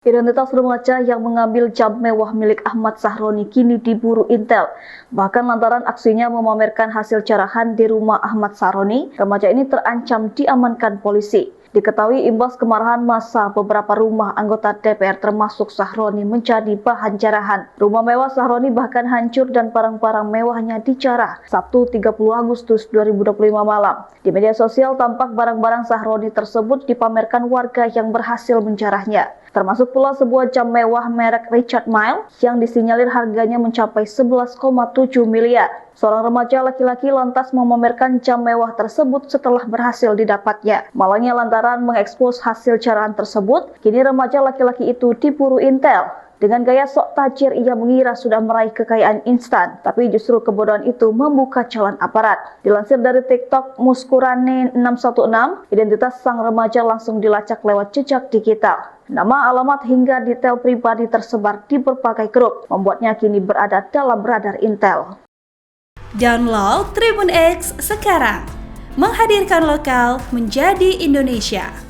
Identitas remaja yang mengambil jam mewah milik Ahmad Sahroni kini diburu Intel. Bahkan lantaran aksinya memamerkan hasil carahan di rumah Ahmad Sahroni, remaja ini terancam diamankan polisi. Diketahui imbas kemarahan massa, beberapa rumah anggota DPR termasuk Sahroni menjadi bahan jarahan. Rumah mewah Sahroni bahkan hancur dan barang-barang mewahnya dijarah Sabtu 30 Agustus 2025 malam. Di media sosial tampak barang-barang Sahroni tersebut dipamerkan warga yang berhasil menjarahnya. Termasuk pula sebuah jam mewah merek Richard Mille yang disinyalir harganya mencapai 11,7 miliar. Seorang remaja laki-laki lantas memamerkan jam mewah tersebut setelah berhasil didapatnya. Malangnya lantaran mengekspos hasil carahan tersebut, kini remaja laki-laki itu diburu Intel. Dengan gaya sok tajir, ia mengira sudah meraih kekayaan instan, tapi justru kebodohan itu membuka jalan aparat. Dilansir dari TikTok Muskurane 616, identitas sang remaja langsung dilacak lewat jejak digital. Nama, alamat, hingga detail pribadi tersebar di berbagai grup, membuatnya kini berada dalam radar Intel. Download Tribun X sekarang, menghadirkan lokal menjadi Indonesia.